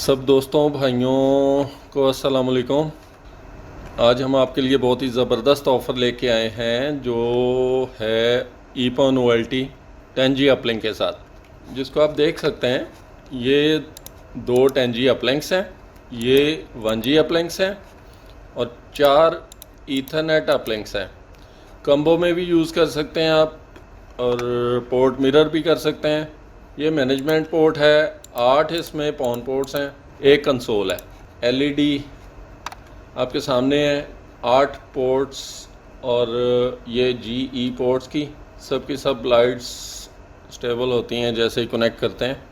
सब दोस्तों भाइयों को अस्सलाम वालेकुम। आज हम आपके लिए बहुत ही ज़बरदस्त ऑफ़र लेके आए हैं जो है EPON O L T 10G uplink के साथ, जिसको आप देख सकते हैं। ये दो 10G अपलिंक्स हैं, ये 1G अपलिंक्स हैं और 4 ईथरनेट अपलिंक्स हैं। कम्बो में भी यूज़ कर सकते हैं आप और पोर्ट मिरर भी कर सकते हैं। ये मैनेजमेंट पोर्ट है, 8 इसमें पॉन पोर्ट्स हैं, एक कंसोल है। एलईडी आपके सामने है, 8 पोर्ट्स और ये जीई पोर्ट्स की सब लाइट्स स्टेबल होती हैं जैसे ही कनेक्ट करते हैं।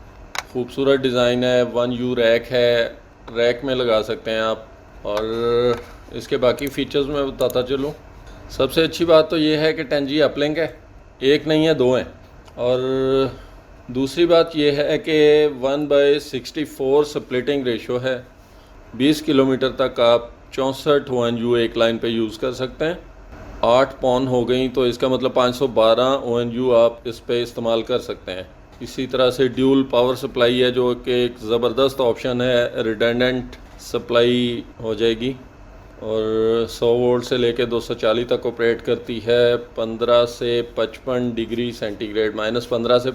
खूबसूरत डिज़ाइन है, 1U रैक है, रैक में लगा सकते हैं आप। और इसके बाकी फ़ीचर्स मैं बताता चलूँ। सबसे अच्छी बात तो ये है कि 10G अपलिंक है, एक नहीं है दो हैं। और दूसरी बात ये है कि 1/64 स्प्लिटिंग रेशो है। 20 किलोमीटर तक आप 64 ONU एक लाइन पे यूज़ कर सकते हैं। 8 पॉन हो गई तो इसका मतलब 512 ONU आप इस पे इस्तेमाल कर सकते हैं। इसी तरह से ड्यूल पावर सप्लाई है जो कि एक ज़बरदस्त ऑप्शन है, रिडंडेंट सप्लाई हो जाएगी और 100 वोल्ट से लेके 240 तक ऑपरेट करती है। 15 से 55 डिग्री सेंटीग्रेड, -15 से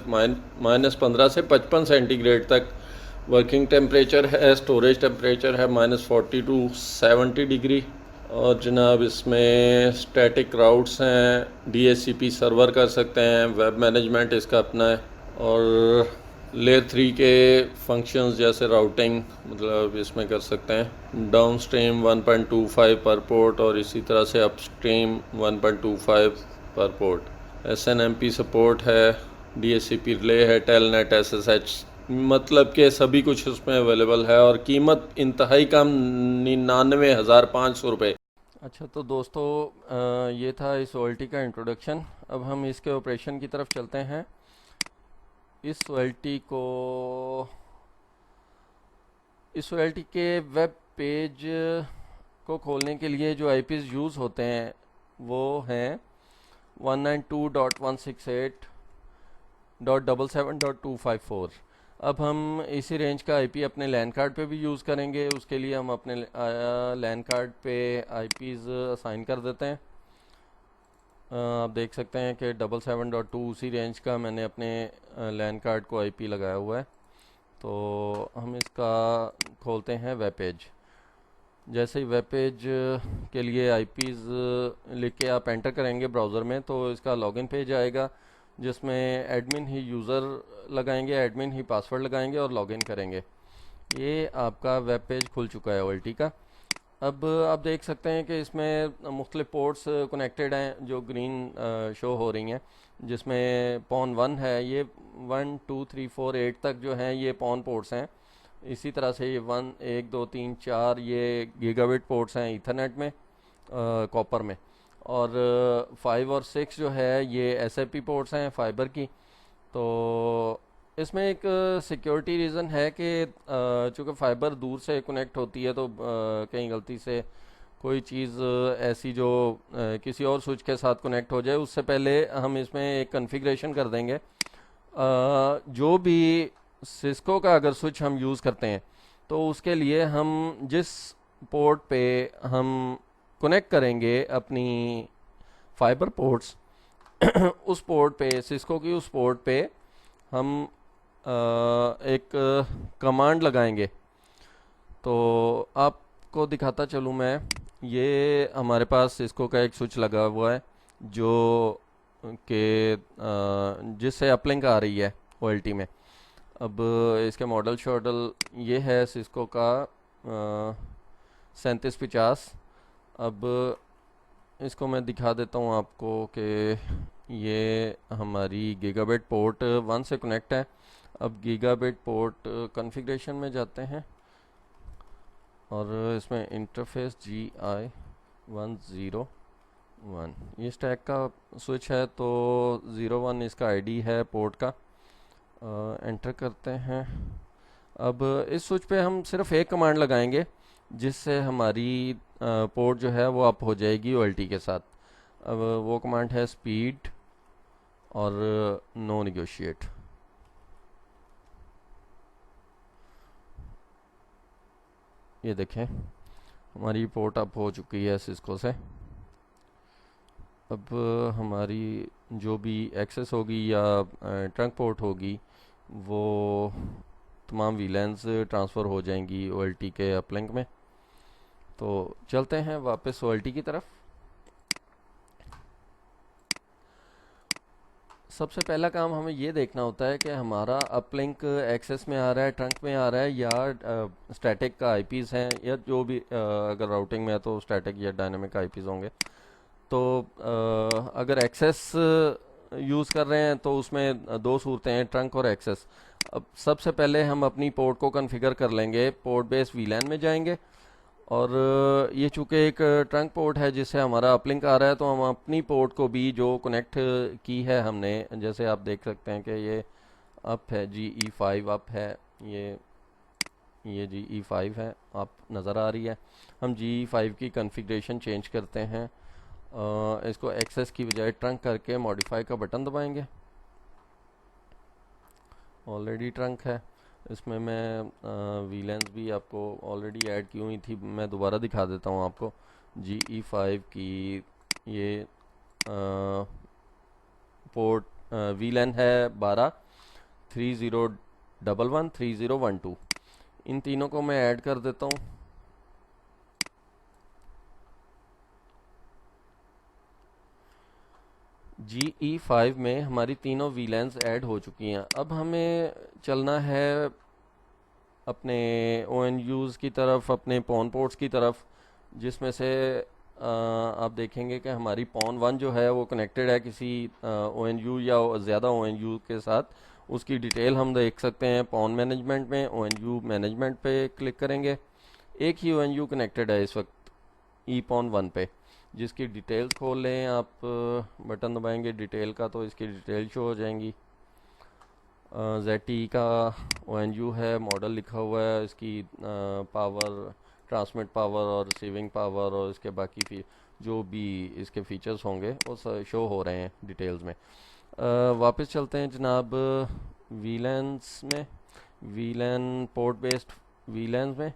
55 सेंटीग्रेड तक वर्किंग टेम्परेचर है। स्टोरेज टेम्परेचर है -40 टू 70 डिग्री। और जनाब इसमें स्टैटिक राउट्स हैं, DHCP सर्वर कर सकते हैं, वेब मैनेजमेंट इसका अपना है। और लेयर 3 के फंक्शंस जैसे राउटिंग मतलब इसमें कर सकते हैं। डाउन स्ट्रीम 1.25 पर पोर्ट और इसी तरह से अप स्ट्रीम 1.25 पर पोर्ट। SNMP सपोर्ट है, DHCP रिले है, टेलनेट SSH, मतलब कि सभी कुछ उसमें अवेलेबल है। और कीमत इंतहाई कम 99,500 रुपये। अच्छा तो दोस्तों ये था इस OLT का इंट्रोडक्शन। अब हम इसके ऑपरेशन की तरफ चलते हैं। इस OLT के वेब पेज को खोलने के लिए जो IPs यूज़ होते हैं वो हैं 192.168.77254। अब हम इसी रेंज का IP अपने लैन कार्ड पे भी यूज़ करेंगे। उसके लिए हम अपने लैन कार्ड पे IPs असाइन कर देते हैं। आप देख सकते हैं कि 772 उसी रेंज का मैंने अपने लैन कार्ड को IP लगाया हुआ है। तो हम इसका खोलते हैं वेब पेज। जैसे ही वेब पेज के लिए IPs लिख के आप एंटर करेंगे ब्राउज़र में तो इसका लॉगिन पेज आएगा जिसमें एडमिन ही यूज़र लगाएंगे, एडमिन ही पासवर्ड लगाएंगे और लॉगिन करेंगे। ये आपका वेब पेज खुल चुका है OLT का। अब आप देख सकते हैं कि इसमें मुख्तलिफ पोर्ट्स कनेक्टेड हैं जो ग्रीन शो हो रही हैं, जिसमें पॉन 1 है। ये 1 2 3 4 8 तक जो हैं ये पॉन पोर्ट्स हैं। इसी तरह से ये 1 2 3 4 ये गीगाबिट पोर्ट्स हैं ईथरनेट में, कॉपर में। और 5 और 6 जो है ये SFP पोर्ट्स हैं फाइबर की। तो इसमें एक सिक्योरिटी रीज़न है कि चूँकि फ़ाइबर दूर से कनेक्ट होती है तो कहीं गलती से कोई चीज़ ऐसी जो किसी और स्विच के साथ कनेक्ट हो जाए उससे पहले हम इसमें एक कॉन्फ़िगरेशन कर देंगे। जो भी सिस्को का अगर स्विच हम यूज़ करते हैं तो उसके लिए हम जिस पोर्ट पे हम कनेक्ट करेंगे अपनी फाइबर पोर्ट्स उस पोर्ट पे, सिस्को की उस पोर्ट पे हम एक कमांड लगाएंगे। तो आपको दिखाता चलूँ मैं। ये हमारे पास सिस्को का एक स्विच लगा हुआ है जो कि जिससे अपलिंक आ रही है OLT में। अब इसके मॉडल ये है सिस्को का 3750। अब इसको मैं दिखा देता हूँ आपको कि ये हमारी गीगाबिट पोर्ट 1 से कनेक्ट है। अब गीगाबिट पोर्ट कॉन्फ़िगरेशन में जाते हैं और इसमें इंटरफेस GI101 ये स्टैक का स्विच है तो 01 इसका ID है पोर्ट का। एंटर करते हैं। अब इस स्विच पे हम सिर्फ एक कमांड लगाएंगे जिससे हमारी पोर्ट जो है वो अप हो जाएगी OLT के साथ। अब वो कमांड है स्पीड और नो नेगोशिएट। ये देखें हमारी पोर्ट अप हो चुकी है सिस्को से। अब हमारी जो भी एक्सेस होगी या ट्रंक पोर्ट होगी वो तमाम वीलैंस ट्रांसफ़र हो जाएंगी ओएलटी के अपलिंक में। तो चलते हैं वापस ओएलटी की तरफ। सबसे पहला काम हमें ये देखना होता है कि हमारा अपलिंक एक्सेस में आ रहा है, ट्रंक में आ रहा है, या स्टैटिक का आईपीज़ हैं, या जो भी अगर राउटिंग में है तो स्टैटिक या डायनामिक आईपीज़ होंगे। तो अगर एक्सेस यूज़ कर रहे हैं तो उसमें दो सूरतें हैं, ट्रंक और एक्सेस। अब सबसे पहले हम अपनी पोर्ट को कॉन्फ़िगर कर लेंगे, पोर्ट बेस वीलैन में जाएंगे, और ये चूँकि एक ट्रंक पोर्ट है जिससे हमारा अपलिंक आ रहा है, तो हम अपनी पोर्ट को भी जो कनेक्ट की है हमने, जैसे आप देख सकते हैं कि ये अप है, GE5 अप है, ये GE5 है, आप नज़र आ रही है। हम GE5 की कॉन्फ़िगरेशन चेंज करते हैं, इसको एक्सेस की बजाय ट्रंक करके मॉडिफाई का बटन दबाएंगे। ऑलरेडी ट्रंक है, इसमें मैं वीलेंस भी आपको ऑलरेडी ऐड की हुई थी, मैं दोबारा दिखा देता हूँ आपको। GE5 की ये पोर्ट वीलेन है 12, 3011, 3012। इन तीनों को मैं ऐड कर देता हूँ। GE5 में हमारी तीनों वीलेंस ऐड हो चुकी हैं। अब हमें चलना है अपने ONUs की तरफ, अपने पॉन पोर्ट्स की तरफ, जिसमें से आप देखेंगे कि हमारी पॉन 1 जो है वो कनेक्टेड है किसी ONU या ज़्यादा ONU के साथ। उसकी डिटेल हम देख सकते हैं पॉन मैनेजमेंट में, ONU मैनेजमेंट पे क्लिक करेंगे। एक ही ONU कनेक्टेड है इस वक्त ईपॉन 1 पे, जिसकी डिटेल्स खोल लें आप, बटन दबाएंगे डिटेल का तो इसकी डिटेल शो हो जाएंगी। ZTE का ONU है, मॉडल लिखा हुआ है, इसकी पावर, ट्रांसमिट पावर और रिसीविंग पावर और इसके बाकी जो भी इसके फीचर्स होंगे वो शो हो रहे हैं डिटेल्स में। वापस चलते हैं जनाब वीलैंस में, वीलैन पोर्ट बेस्ड वीलैंस में,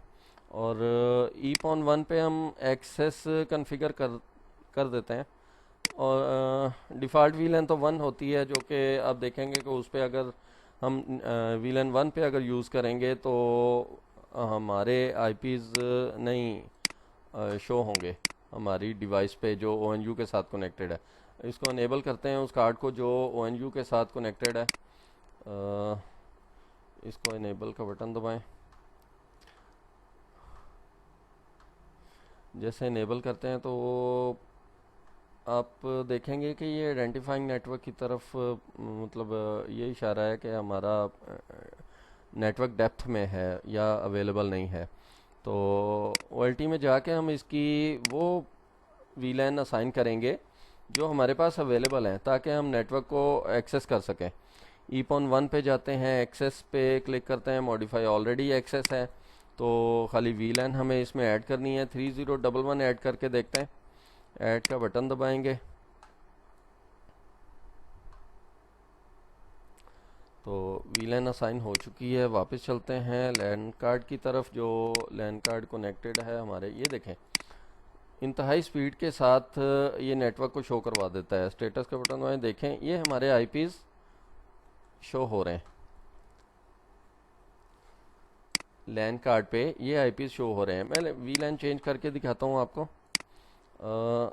और ईपॉन 1 पे हम एक्सेस कॉन्फ़िगर कर देते हैं। और डिफ़ॉल्ट वीलन तो 1 होती है, जो कि आप देखेंगे कि उस पर अगर हम वीलन 1 पे अगर यूज़ करेंगे तो हमारे आईपीज़ नहीं शो होंगे हमारी डिवाइस पे जो ONU के साथ कनेक्टेड है। इसको अनेबल करते हैं उस कार्ड को जो ONU के साथ कनेक्टेड है। इसको इनेबल का बटन दबाएं। जैसे इनेबल करते हैं तो आप देखेंगे कि ये आइडेंटिफाइंग नेटवर्क की तरफ मतलब ये इशारा है कि हमारा नेटवर्क डेप्थ में है या अवेलेबल नहीं है। तो OLT में जाके हम इसकी वो वीलैन असाइन करेंगे जो हमारे पास अवेलेबल हैं, ताकि हम नेटवर्क को एक्सेस कर सकें। ईपॉन 1 पे जाते हैं, एक्सेस पे क्लिक करते हैं, मॉडिफाई ऑलरेडी एक्सेस है, तो खाली वीलैन हमें इसमें ऐड करनी है। 3011 ऐड करके देखते हैं, ऐड का बटन दबाएंगे तो वीलैन असाइन हो चुकी है। वापस चलते हैं लैन कार्ड की तरफ, जो लैन कार्ड कनेक्टेड है हमारे, ये देखें इंतहाई स्पीड के साथ ये नेटवर्क को शो करवा देता है। स्टेटस का बटन दबाएं, देखें ये हमारे आईपीज़ शो हो रहे हैं लैन कार्ड पे, ये आईपीज़ शो हो रहे हैं। मैं वीलैन चेंज करके दिखाता हूँ आपको।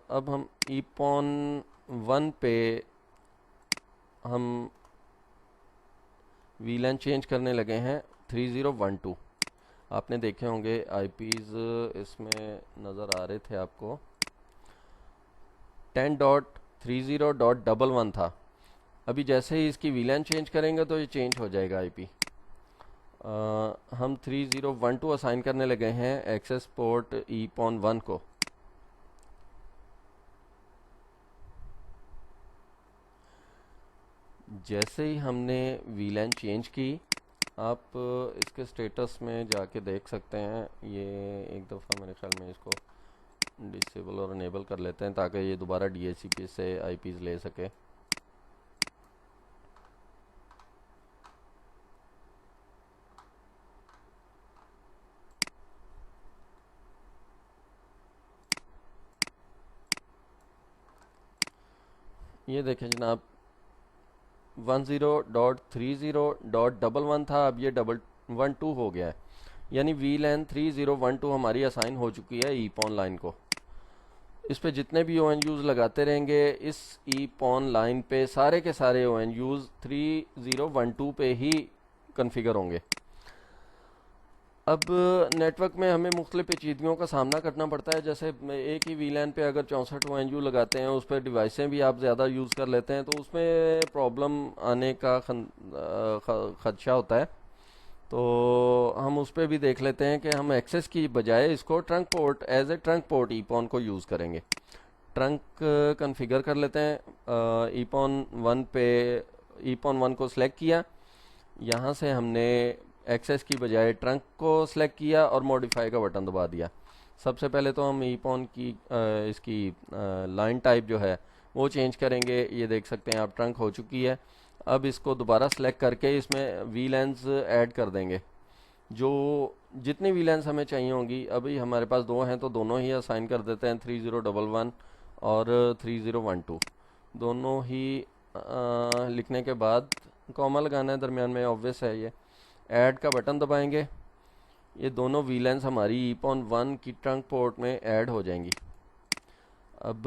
अब हम ईपॉन 1 पे हम वीलैन चेंज करने लगे हैं 3012। आपने देखे होंगे आईपीज़ इसमें नज़र आ रहे थे आपको, 10.30.11 था। अभी जैसे ही इसकी वीलैन चेंज करेंगे तो ये चेंज हो जाएगा आईपी। हम 3012 असाइन करने लगे हैं एक्सेस पोर्ट ईपॉन 1 को। जैसे ही हमने वीलैन चेंज की, आप इसके स्टेटस में जाके देख सकते हैं। ये एक दफ़ा मेरे ख्याल में इसको डिसेबल और इनेबल कर लेते हैं ताकि ये दोबारा DHCP से आईपीज़ ले सके। ये देखें जनाब 10.30.11 था, अब ये 12 हो गया है, यानी VLAN 3012 हमारी असाइन हो चुकी है ईपॉन लाइन को। इस पे जितने भी ONUs लगाते रहेंगे इस ईपॉन लाइन पे सारे के सारे ONUs 3012 पे ही कॉन्फ़िगर होंगे। अब नेटवर्क में हमें मुख्तलिफ पेचीदगियों का सामना करना पड़ता है, जैसे एक ही VLAN पे अगर 64 ONU लगाते हैं, उस पर डिवाइसें भी आप ज़्यादा यूज़ कर लेते हैं, तो उसमें प्रॉब्लम आने का खदशा होता है। तो हम उस पर भी देख लेते हैं कि हम एक्सेस की बजाय इसको trunk port as a trunk port EPON को यूज़ करेंगे। ट्रंक कॉन्फ़िगर कर लेते हैं। ईपॉन वन को सिलेक्ट किया, यहाँ से हमने एक्सेस की बजाय ट्रंक को सिलेक्ट किया और मॉडिफाई का बटन दबा दिया। सबसे पहले तो हम ईपॉन की इसकी लाइन टाइप जो है वो चेंज करेंगे। ये देख सकते हैं आप ट्रंक हो चुकी है। अब इसको दोबारा सेलेक्ट करके इसमें VLANs ऐड कर देंगे, जो जितनी VLANs हमें चाहिए होंगी। अभी हमारे पास दो हैं तो दोनों ही असाइन कर देते हैं, 3011 और 3012 दोनों ही लिखने के बाद कॉमा लगाना है दरमियान में, ऑब्वियस है। ये ऐड का बटन दबाएंगे, ये दोनों VLANs हमारी ईपॉन वन की ट्रंक पोर्ट में ऐड हो जाएंगी। अब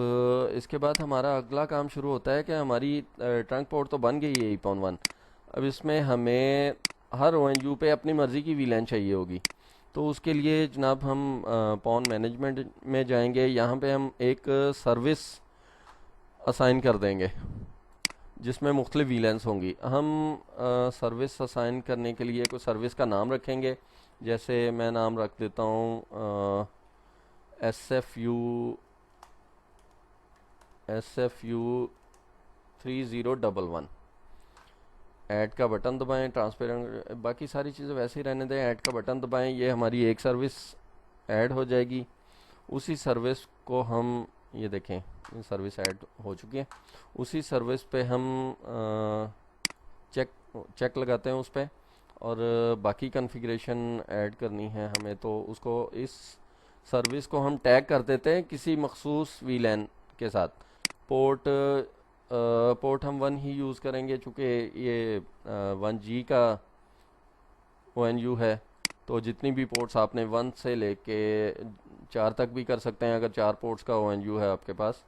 इसके बाद हमारा अगला काम शुरू होता है कि हमारी ट्रंक पोर्ट तो बन गई है ईपॉन वन। अब इसमें हमें हर ONU पे अपनी मर्ज़ी की VLAN चाहिए होगी। तो उसके लिए जनाब हम पॉन मैनेजमेंट में जाएंगे, यहाँ पे हम एक सर्विस असाइन कर देंगे जिसमें मुख्तलिफ VLANs होंगी। हम सर्विस असाइन करने के लिए कोई सर्विस का नाम रखेंगे, जैसे मैं नाम रख देता हूँ SFU 3011। ऐड का बटन दबाएं, ट्रांसपेरेंट बाकी सारी चीज़ें वैसे ही रहने दें। ऐड का बटन दबाएं, ये हमारी एक सर्विस ऐड हो जाएगी। उसी सर्विस को हम, ये देखें सर्विस ऐड हो चुकी है, उसी सर्विस पे हम चेक लगाते हैं उस पर, और बाकी कॉन्फ़िगरेशन ऐड करनी है हमें, तो उसको इस सर्विस को हम टैग कर देते हैं किसी मखसूस VLAN के साथ। पोर्ट हम वन ही यूज़ करेंगे, चूँकि ये 1G का ONU है, तो जितनी भी पोर्ट्स आपने 1 से लेके 4 तक भी कर सकते हैं, अगर 4 पोर्ट्स का ONU है आपके पास।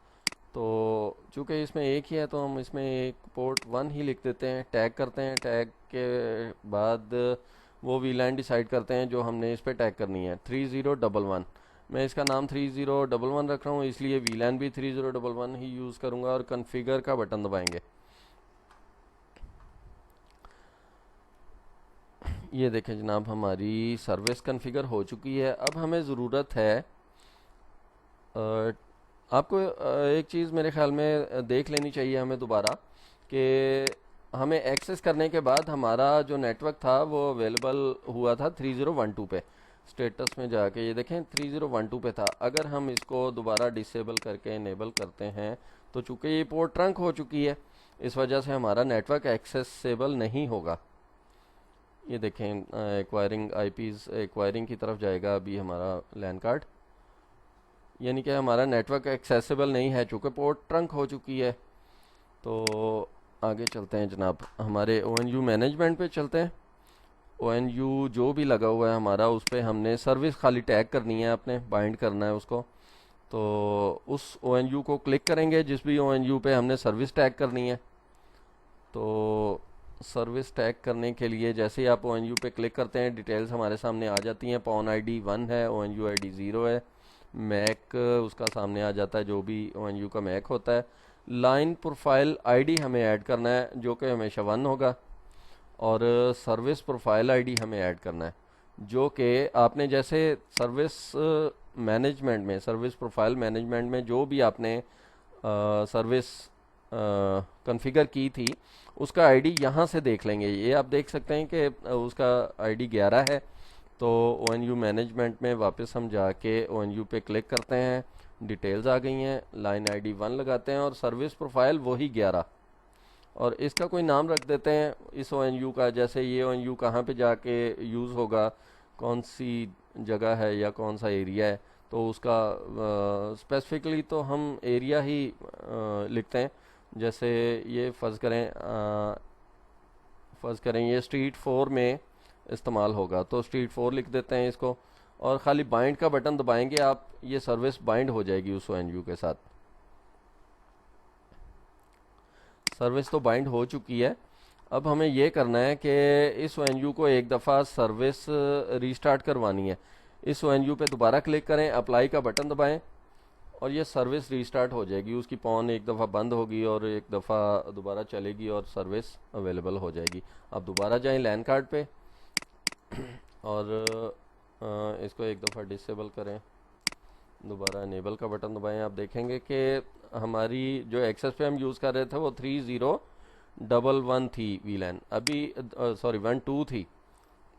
तो चूँकि इसमें एक ही है तो हम इसमें एक पोर्ट 1 ही लिख देते हैं, टैग करते हैं। टैग के बाद वो VLAN डिसाइड करते हैं जो हमने इस पर टैग करनी है, 3011। मैं इसका नाम 3011 रख रहा हूँ, इसलिए VLAN भी 3011 ही यूज़ करूँगा, और कॉन्फ़िगर का बटन दबाएंगे। ये देखें जनाब हमारी सर्विस कॉन्फ़िगर हो चुकी है। अब हमें ज़रूरत है आपको एक चीज़ मेरे ख्याल में देख लेनी चाहिए हमें दोबारा, कि हमें एक्सेस करने के बाद हमारा जो नेटवर्क था वो अवेलेबल हुआ था 3012 पे। स्टेटस में जाके ये देखें 3012 पे था। अगर हम इसको दोबारा डिसेबल करके इनेबल करते हैं तो चूँकि ये पोर्ट ट्रंक हो चुकी है, इस वजह से हमारा नेटवर्क एक्सेसिबल नहीं होगा। ये देखें एक्वायरिंग IPs एक्वायरिंग की तरफ जाएगा अभी हमारा लैन कार्ड, यानी कि हमारा नेटवर्क एक्सेसिबल नहीं है चूँकि पोर्ट ट्रंक हो चुकी है। तो आगे चलते हैं जनाब, हमारे ONU मैनेजमेंट पे चलते हैं। ONU जो भी लगा हुआ है हमारा, उस पर हमने सर्विस खाली टैग करनी है, अपने बाइंड करना है उसको। तो उस ONU को क्लिक करेंगे जिस भी ONU पे हमने सर्विस टैग करनी है। तो सर्विस टैग करने के लिए जैसे ही आप ONU पे क्लिक करते हैं, डिटेल्स हमारे सामने आ जाती हैं। पॉन ID 1 है, ONU ID 0 है, मैक उसका सामने आ जाता है, जो भी ONU का मैक होता है। लाइन प्रोफाइल ID हमें ऐड करना है, जो कि हमेशा 1 होगा, और सर्विस प्रोफाइल ID हमें ऐड करना है, जो कि आपने जैसे सर्विस मैनेजमेंट में, सर्विस प्रोफाइल मैनेजमेंट में जो भी आपने सर्विस कॉन्फ़िगर की थी उसका ID यहाँ से देख लेंगे। ये आप देख सकते हैं कि उसका ID 11 है। तो ONU मैनेजमेंट में वापस हम जाके ONU पे क्लिक करते हैं, डिटेल्स आ गई हैं, लाइन ID 1 लगाते हैं और सर्विस प्रोफाइल वही 11, और इसका कोई नाम रख देते हैं इस ONU का, जैसे ये ONU कहाँ पे जाके यूज़ होगा, कौन सी जगह है या कौन सा एरिया है, तो उसका स्पेसिफिकली तो हम एरिया ही लिखते हैं। जैसे ये फ़र्ज़ करें ये स्ट्रीट 4 में इस्तेमाल होगा, तो स्ट्रीट 4 लिख देते हैं इसको, और ख़ाली बाइंड का बटन दबाएंगे आप, ये सर्विस बाइंड हो जाएगी उस ONU के साथ। सर्विस तो बाइंड हो चुकी है। अब हमें ये करना है कि इस ONU को एक दफ़ा सर्विस रीस्टार्ट करवानी है। इस ONU पे दोबारा क्लिक करें, अप्लाई का बटन दबाएं और ये सर्विस रीस्टार्ट हो जाएगी। उसकी पॉन एक दफ़ा बंद होगी और एक दफ़ा दोबारा चलेगी और सर्विस अवेलेबल हो जाएगी। अब दोबारा जाएं लैन कार्ड पे और इसको एक दफ़ा डिसेबल करें, दोबारा इनेबल का बटन दबाएं। आप देखेंगे कि हमारी जो एक्सेस पे हम यूज़ कर रहे थे वो 3011 थी VLAN, अभी सॉरी 12 थी,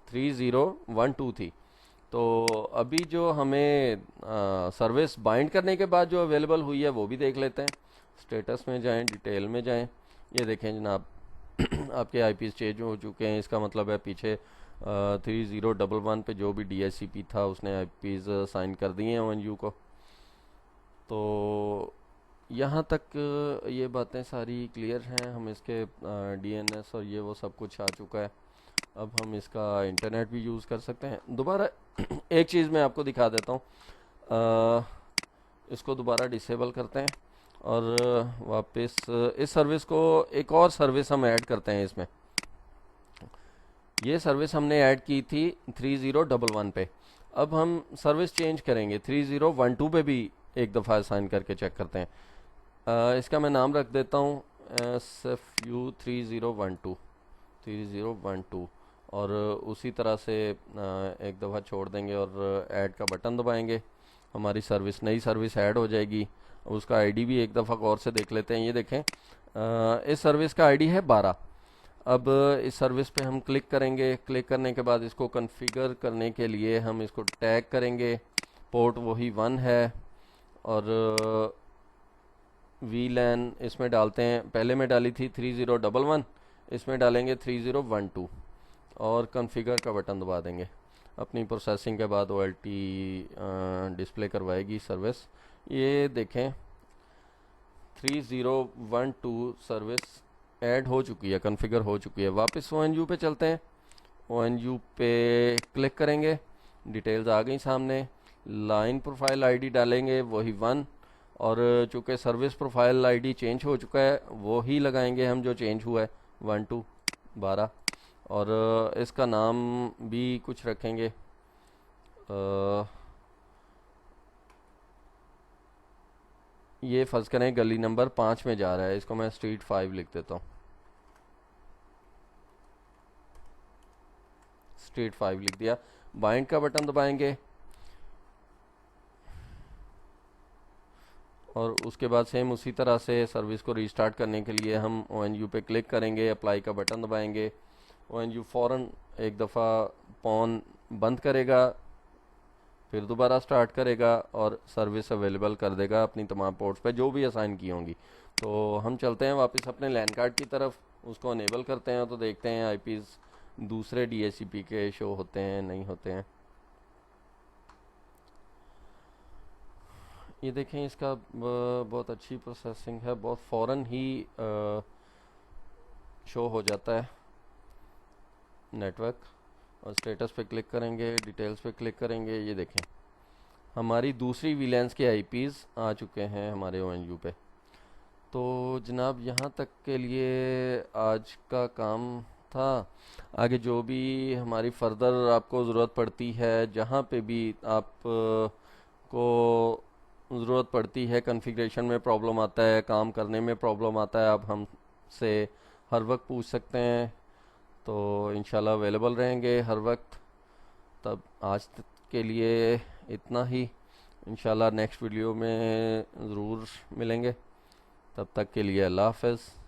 3012 थी। तो अभी जो हमें सर्विस बाइंड करने के बाद जो अवेलेबल हुई है वो भी देख लेते हैं। स्टेटस में जाएं, डिटेल में जाएं, ये देखें जनाब आपके आईपीज़ चेंज हो चुके हैं। इसका मतलब है पीछे 3011 पे जो भी DHCP था उसने आईपीज़ साइन कर दिए हैं ONU को। तो यहाँ तक ये बातें सारी क्लियर हैं। हम इसके DNS और ये वो सब कुछ आ चुका है। अब हम इसका इंटरनेट भी यूज़ कर सकते हैं। दोबारा एक चीज़ मैं आपको दिखा देता हूँ, इसको दोबारा डिसेबल करते हैं और वापस इस सर्विस को, एक और सर्विस हम ऐड करते हैं इसमें। ये सर्विस हमने ऐड की थी 3011 पे। अब हम सर्विस चेंज करेंगे, 3012 पे भी एक दफ़ा साइन करके चेक करते हैं। इसका मैं नाम रख देता हूँ SFU 3012 और उसी तरह से एक दफ़ा छोड़ देंगे और ऐड का बटन दबाएंगे। हमारी सर्विस, नई सर्विस ऐड हो जाएगी। उसका आईडी भी एक दफ़ा गौर से देख लेते हैं। ये देखें, इस सर्विस का आईडी है 12। अब इस सर्विस पे हम क्लिक करेंगे। क्लिक करने के बाद इसको कॉन्फ़िगर करने के लिए हम इसको टैग करेंगे। पोर्ट वही 1 है और VLAN इसमें डालते हैं, पहले में डाली थी 3011, इसमें डालेंगे 3012 और कॉन्फ़िगर का बटन दबा देंगे। अपनी प्रोसेसिंग के बाद OLT डिस्प्ले करवाएगी सर्विस। ये देखें 3012 सर्विस ऐड हो चुकी है, कॉन्फ़िगर हो चुकी है। वापस ONU पे चलते हैं। ONU पे क्लिक करेंगे, डिटेल्स आ गई सामने। लाइन प्रोफाइल आईडी डालेंगे वही 1 और चूँकि सर्विस प्रोफाइल आईडी चेंज हो चुका है वो ही लगाएंगे हम जो चेंज हुआ है 12 और इसका नाम भी कुछ रखेंगे। ये फ़र्ज़ करें गली नंबर 5 में जा रहा है, इसको मैं स्ट्रीट 5 लिख देता हूँ। स्ट्रीट 5 लिख दिया। बाइंड का बटन दबाएंगे और उसके बाद सेम उसी तरह से सर्विस को रीस्टार्ट करने के लिए हम ONU पे क्लिक करेंगे, अप्लाई का बटन दबाएंगे। ONU फ़ौरन एक दफ़ा पॉन बंद करेगा, फिर दोबारा स्टार्ट करेगा और सर्विस अवेलेबल कर देगा अपनी तमाम पोर्ट्स पे जो भी असाइन की होंगी। तो हम चलते हैं वापस अपने लैन कार्ड की तरफ, उसको अनेबल करते हैं तो देखते हैं आईपीज़ दूसरे DHCP के शो होते हैं नहीं होते हैं। ये देखें इसका बहुत अच्छी प्रोसेसिंग है, बहुत फ़ौरन ही शो हो जाता है नेटवर्क। और स्टेटस पे क्लिक करेंगे, डिटेल्स पे क्लिक करेंगे, ये देखें हमारी दूसरी VLANs के आईपीज़ आ चुके हैं हमारे ONU पे। तो जनाब यहाँ तक के लिए आज का काम था। आगे जो भी हमारी फर्दर आपको ज़रूरत पड़ती है, जहाँ पे भी आप को ज़रूरत पड़ती है, कॉन्फ़िगरेशन में प्रॉब्लम आता है, काम करने में प्रॉब्लम आता है, आप हमसे हर वक्त पूछ सकते हैं। तो इंशाल्लाह अवेलेबल रहेंगे हर वक्त। तब आज तक के लिए इतना ही। इंशाल्लाह नेक्स्ट वीडियो में ज़रूर मिलेंगे। तब तक के लिए अल्लाह हाफ़िज़।